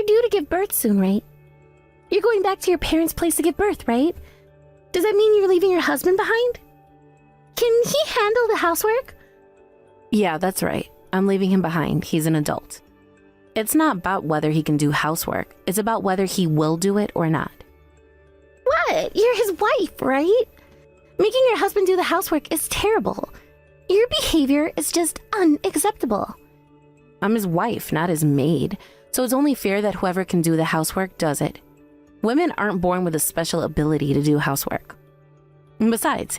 due to give birth soon, right? You're going back to your parents' place to give birth, right? Does that mean you're leaving your husband behind? Can he handle the housework? Yeah, that's right. I'm leaving him behind. He's an adult. It's not about whether he can do housework. It's about whether he will do it or not. What? You're his wife, right? Making your husband do the housework is terrible. Your behavior is just unacceptable. I'm his wife, not his maid. So it's only fair that whoever can do the housework does it. Women aren't born with a special ability to do housework. And besides,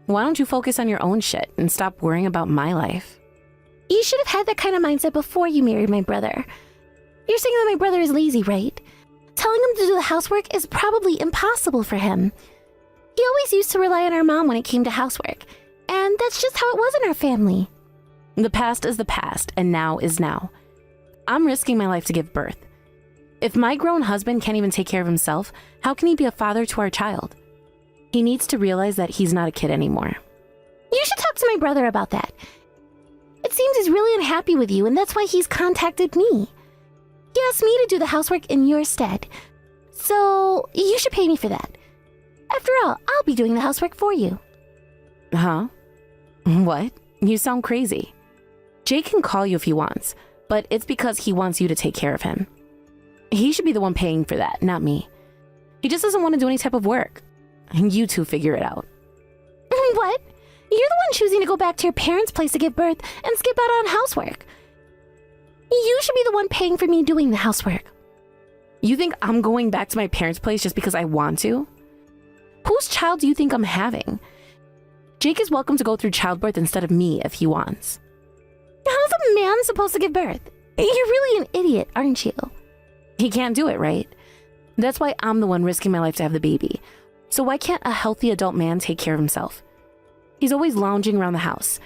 why don't you focus on your own shit and stop worrying about my life? You should have had that kind of mindset before you married my brother. You're saying that my brother is lazy, right? Telling him to do the housework is probably impossible for him. He always used to rely on our mom when it came to housework, and that's just how it was in our family. The past is the past, and now is now. I'm risking my life to give birth. If my grown husband can't even take care of himself, how can he be a father to our child? He needs to realize that he's not a kid anymore. You should talk to my brother about that. It seems he's really unhappy with you, and that's why he's contacted me. He asked me to do the housework in your stead. So, you should pay me for that. After all, I'll be doing the housework for you. Huh? What? You sound crazy. Jake can call you if he wants, but it's because he wants you to take care of him. He should be the one paying for that, not me. He just doesn't want to do any type of work. And you two figure it out. What? You're the one choosing to go back to your parents' place to give birth and skip out on housework. You should be the one paying for me doing the housework. You think I'm going back to my parents' place just because I want to? Whose child do you think I'm having? Jake is welcome to go through childbirth instead of me if he wants. How's a man supposed to give birth? You're really an idiot, aren't you? He can't do it, right? That's why I'm the one risking my life to have the baby. So why can't a healthy adult man take care of himself? He's always lounging around the house.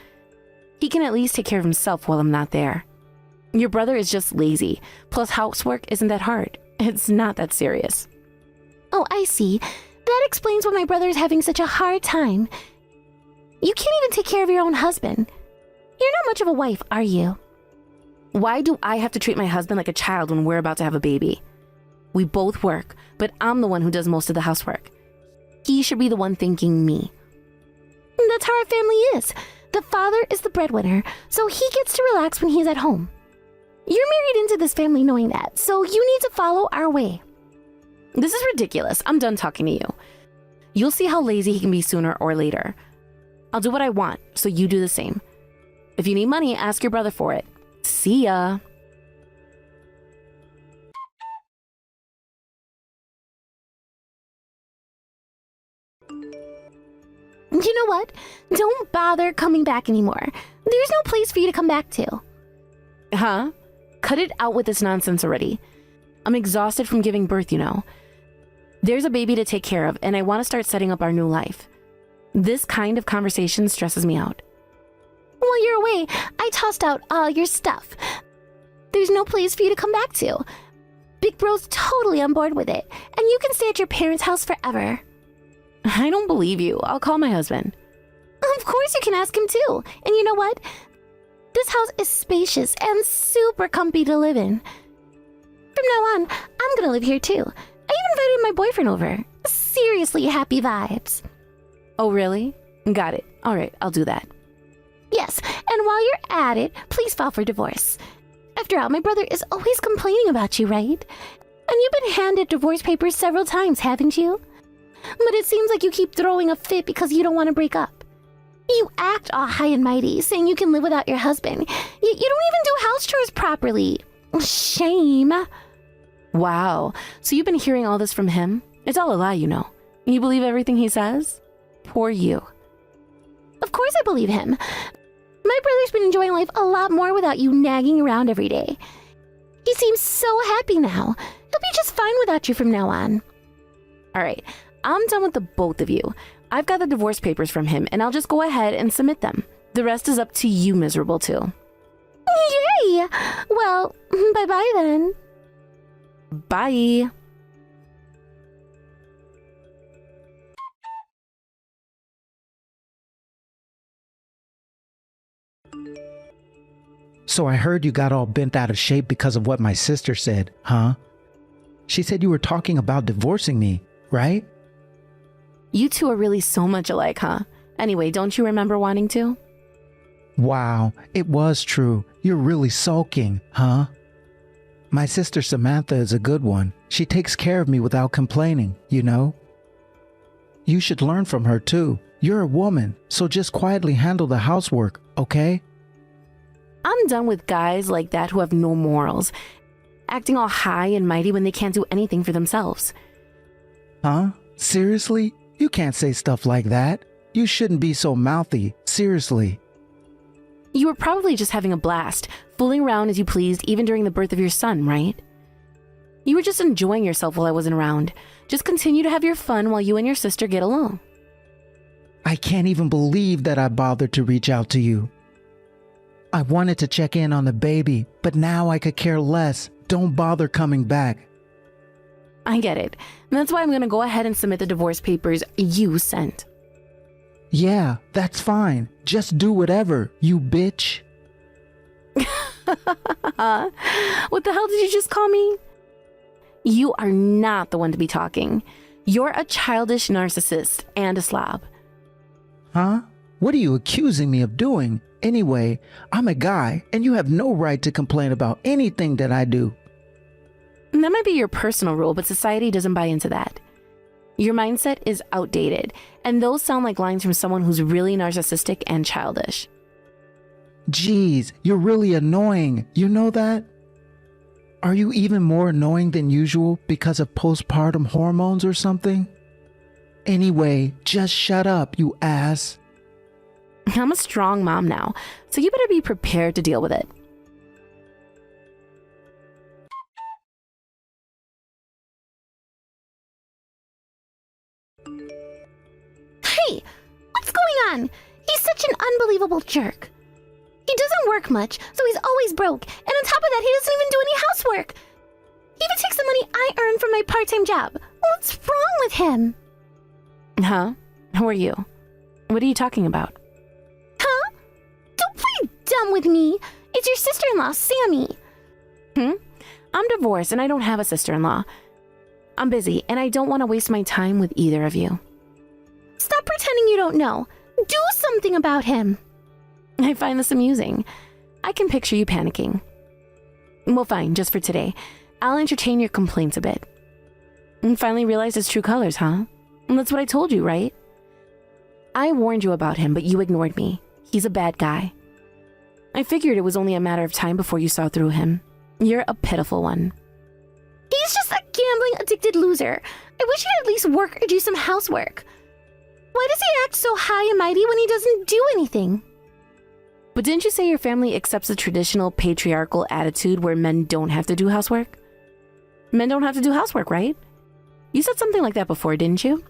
He can at least take care of himself while I'm not there. Your brother is just lazy. Plus, housework isn't that hard. It's not that serious. Oh, I see. That explains why my brother is having such a hard time. You can't even take care of your own husband. You're not much of a wife, are you? Why do I have to treat my husband like a child when we're about to have a baby? We both work, but I'm the one who does most of the housework. He should be the one thanking me. That's how our family is. The father is the breadwinner, so he gets to relax when he's at home. You're married into this family knowing that, so you need to follow our way. This is ridiculous. I'm done talking to you. You'll see how lazy he can be sooner or later. I'll do what I want, so you do the same. If you need money, ask your brother for it. See ya. You know what? Don't bother coming back anymore. There's no place for you to come back to. Huh? Cut it out with this nonsense already. I'm exhausted from giving birth, you know. There's a baby to take care of, and I want to start setting up our new life. This kind of conversation stresses me out. While you're away, I tossed out all your stuff. There's no place for you to come back to. Big Bro's totally on board with it, and you can stay at your parents' house forever. I don't believe you. I'll call my husband. Of course you can ask him too. And you know what? This house is spacious and super comfy to live in. From now on, I'm gonna live here too. I even invited my boyfriend over. Seriously happy vibes. Oh, really? Got it. All right, I'll do that. Yes, and while you're at it, please file for divorce. After all, my brother is always complaining about you, right? And you've been handed divorce papers several times, haven't you? But it seems like you keep throwing a fit because you don't want to break up. You act all high and mighty, saying you can live without your husband. You don't even do house chores properly. Shame. Wow. So you've been hearing all this from him? It's all a lie, you know. You believe everything he says? Poor you. Of course I believe him. My brother's been enjoying life a lot more without you nagging around every day. He seems so happy now. He'll be just fine without you from now on. All right. I'm done with the both of you. I've got the divorce papers from him, and I'll just go ahead and submit them. The rest is up to you, miserable too. Yay! Well, bye-bye then. Bye. So I heard you got all bent out of shape because of what my sister said, huh? She said you were talking about divorcing me, right? You two are really so much alike, huh? Anyway, don't you remember wanting to? Wow, it was true. You're really sulking, huh? My sister Samantha is a good one. She takes care of me without complaining, you know? You should learn from her too. You're a woman, so just quietly handle the housework, okay? I'm done with guys like that who have no morals, acting all high and mighty when they can't do anything for themselves. Huh? Seriously? You can't say stuff like that. You shouldn't be so mouthy, seriously. You were probably just having a blast, fooling around as you pleased even during the birth of your son, right? You were just enjoying yourself while I wasn't around. Just continue to have your fun while you and your sister get along. I can't even believe that I bothered to reach out to you. I wanted to check in on the baby, but now I could care less. Don't bother coming back. I get it. And that's why I'm going to go ahead and submit the divorce papers you sent. Yeah, that's fine. Just do whatever, you bitch. What the hell did you just call me? You are not the one to be talking. You're a childish narcissist and a slob. Huh? What are you accusing me of doing? Anyway, I'm a guy, and you have no right to complain about anything that I do. That might be your personal rule, but society doesn't buy into that. Your mindset is outdated, and those sound like lines from someone who's really narcissistic and childish. Jeez, you're really annoying. You know that? Are you even more annoying than usual because of postpartum hormones or something? Anyway, just shut up, you ass. I'm a strong mom now, so you better be prepared to deal with it. Hey, what's going on? He's such an unbelievable jerk. He doesn't work much, so he's always broke, and on top of that, he doesn't even do any housework. He even takes the money I earn from my part-time job. What's wrong with him? Huh? Who are you? What are you talking about? Huh? Don't play dumb with me. It's your sister-in-law, Sammy. I'm divorced and I don't have a sister-in-law. I'm busy and I don't want to waste my time with either of you. Stop pretending you don't know. Do something about him. I find this amusing. I can picture you panicking. Well, fine, just for today. I'll entertain your complaints a bit. And finally realized his true colors, huh? And that's what I told you, right? I warned you about him, but you ignored me. He's a bad guy. I figured it was only a matter of time before you saw through him. You're a pitiful one. He's just a gambling-addicted loser. I wish he'd at least work or do some housework. Why does he act so high and mighty when he doesn't do anything? But didn't you say your family accepts the traditional patriarchal attitude where men don't have to do housework? Men don't have to do housework, right? You said something like that before, didn't you?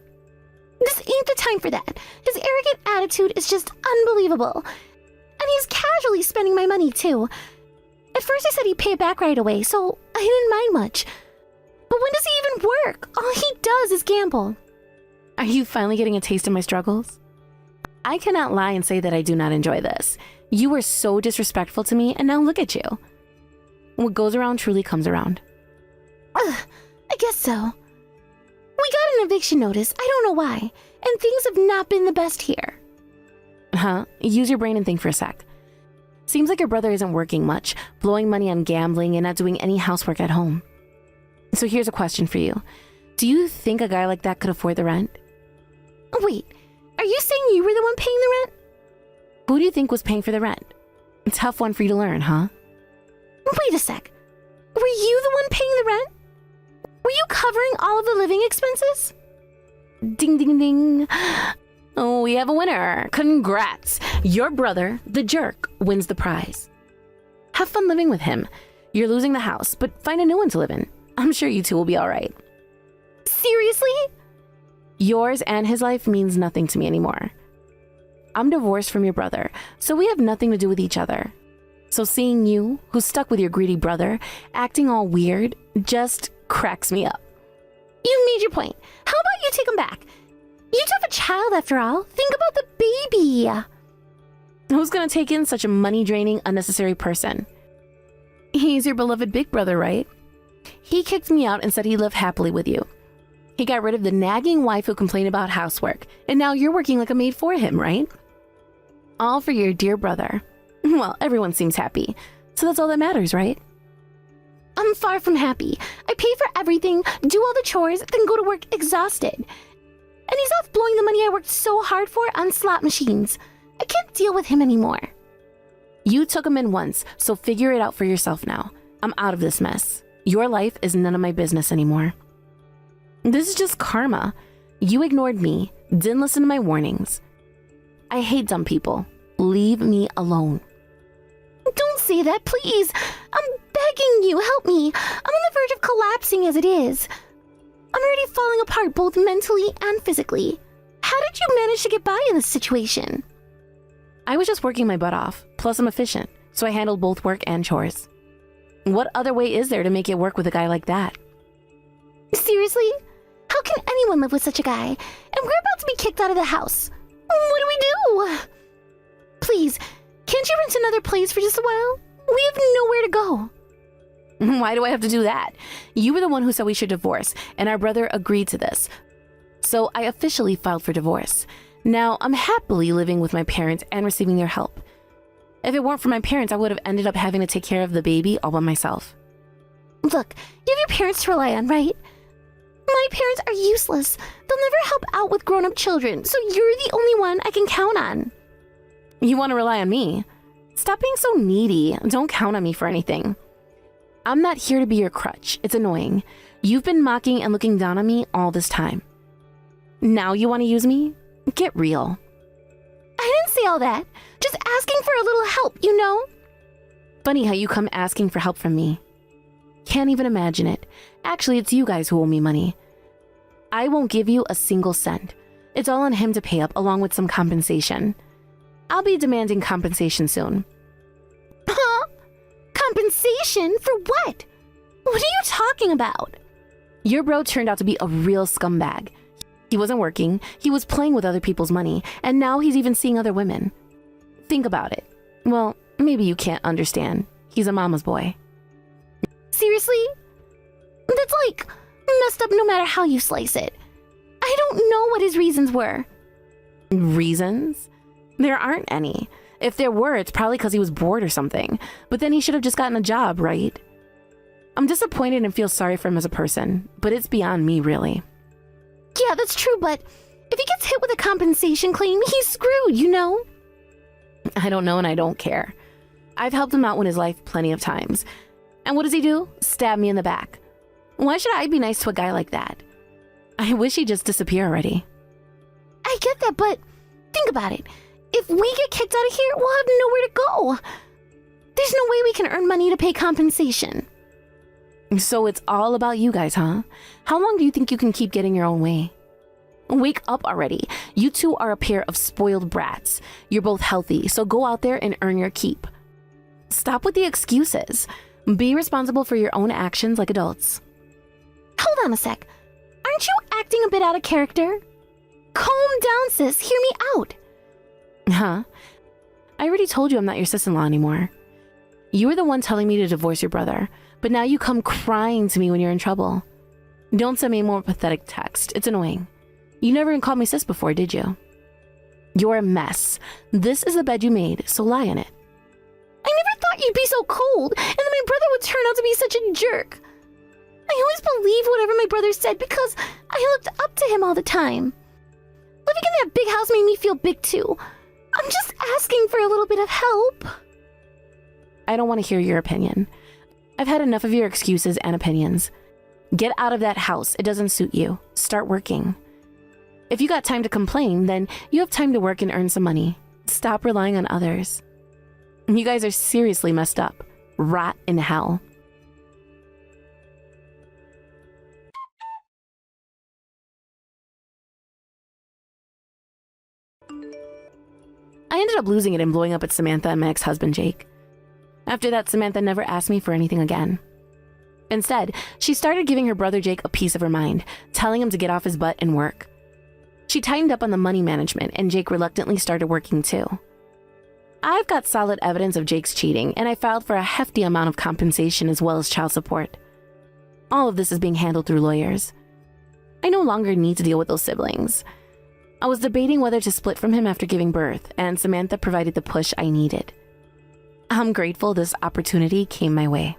This ain't the time for that. His arrogant attitude is just unbelievable. And he's casually spending my money, too. At first I said he'd pay it back right away, so I didn't mind much. But when does he even work? All he does is gamble. Are you finally getting a taste of my struggles? I cannot lie and say that I do not enjoy this. You were so disrespectful to me, and now look at you. What goes around truly comes around. I guess so. We got an eviction notice, I don't know why, and things have not been the best here. Huh? Use your brain and think for a sec. Seems like your brother isn't working much, blowing money on gambling and not doing any housework at home. So here's a question for you. Do you think a guy like that could afford the rent? Wait, are you saying you were the one paying the rent? Who do you think was paying for the rent? A tough one for you to learn, huh? Wait a sec. Were you the one paying the rent? Were you covering all of the living expenses? Ding, ding, ding. Oh, we have a winner. Congrats. Your brother, the jerk, wins the prize. Have fun living with him. You're losing the house, but find a new one to live in. I'm sure you two will be all right. Seriously? Yours and his life means nothing to me anymore. I'm divorced from your brother, so we have nothing to do with each other. So seeing you, who's stuck with your greedy brother, acting all weird, just cracks me up. You made your point. How about you take him back? You do have a child after all. Think about the baby. Who's gonna take in such a money-draining, unnecessary person? He's your beloved big brother, right? He kicked me out and said he lived happily with you. He got rid of the nagging wife who complained about housework, and now you're working like a maid for him, right? All for your dear brother. Well, everyone seems happy, so that's all that matters, right? I'm far from happy. I pay for everything, do all the chores, then go to work exhausted. And he's off blowing the money I worked so hard for on slot machines. I can't deal with him anymore. You took him in once, so figure it out for yourself now. I'm out of this mess. Your life is none of my business anymore. This is just karma. You ignored me, didn't listen to my warnings. I hate dumb people. Leave me alone. Don't say that, please. I'm begging you, help me. I'm on the verge of collapsing as it is. I'm already falling apart both mentally and physically. How did you manage to get by in this situation? I was just working my butt off, plus I'm efficient, so I handled both work and chores. What other way is there to make it work with a guy like that? Seriously? How can anyone live with such a guy? And we're about to be kicked out of the house. What do we do? Please, can't you rent another place for just a while? We have nowhere to go. Why do I have to do that? You were the one who said we should divorce, and our brother agreed to this. So I officially filed for divorce. Now I'm happily living with my parents and receiving their help. If it weren't for my parents, I would have ended up having to take care of the baby all by myself. Look, you have your parents to rely on, right? My parents are useless. They'll never help out with grown-up children, so you're the only one I can count on. You want to rely on me? Stop being so needy. Don't count on me for anything. I'm not here to be your crutch. It's annoying. You've been mocking and looking down on me all this time. Now you want to use me? Get real. I didn't say all that. Just asking for a little help, you know? Funny how you come asking for help from me. Can't even imagine it. Actually, it's you guys who owe me money. I won't give you a single cent. It's all on him to pay up along with some compensation. I'll be demanding compensation soon. Huh? Compensation? For what? What are you talking about? Your bro turned out to be a real scumbag. He wasn't working, he was playing with other people's money, and now he's even seeing other women. Think about it. Well, maybe you can't understand. He's a mama's boy. Seriously? That's like messed up no matter how you slice it. I don't know what his reasons were. Reasons? There aren't any. If there were, it's probably because he was bored or something. But then he should have just gotten a job, right? I'm disappointed and feel sorry for him as a person, but it's beyond me, really. Yeah, that's true, but if he gets hit with a compensation claim, he's screwed, you know? I don't know and I don't care. I've helped him out in his life plenty of times. And what does he do? Stab me in the back. Why should I be nice to a guy like that? I wish he'd just disappear already. I get that, but think about it. If we get kicked out of here, we'll have nowhere to go. There's no way we can earn money to pay compensation. So it's all about you guys, huh? How long do you think you can keep getting your own way? Wake up already. You two are a pair of spoiled brats. You're both healthy, so go out there and earn your keep. Stop with the excuses. Be responsible for your own actions like adults. Hold on a sec. Aren't you acting a bit out of character? Calm down, sis. Hear me out. Huh? I already told you I'm not your sis-in-law anymore. You were the one telling me to divorce your brother, but now you come crying to me when you're in trouble. Don't send me more pathetic text. It's annoying. You never even called me sis before, did you? You're a mess. This is the bed you made, so lie in it. I never thought you'd be so cold, and that my brother would turn out to be such a jerk. I always believed whatever my brother said because I looked up to him all the time. Living in that big house made me feel big too. I'm just asking for a little bit of help. I don't want to hear your opinion. I've had enough of your excuses and opinions. Get out of that house. It doesn't suit you. Start working. If you got time to complain, then you have time to work and earn some money. Stop relying on others. You guys are seriously messed up. Rot in hell. I ended up losing it and blowing up at Samantha and my ex-husband, Jake. After that, Samantha never asked me for anything again. Instead, she started giving her brother Jake a piece of her mind, telling him to get off his butt and work. She tightened up on the money management, and Jake reluctantly started working too. I've got solid evidence of Jake's cheating, and I filed for a hefty amount of compensation as well as child support. All of this is being handled through lawyers. I no longer need to deal with those siblings. I was debating whether to split from him after giving birth, and Samantha provided the push I needed. I'm grateful this opportunity came my way.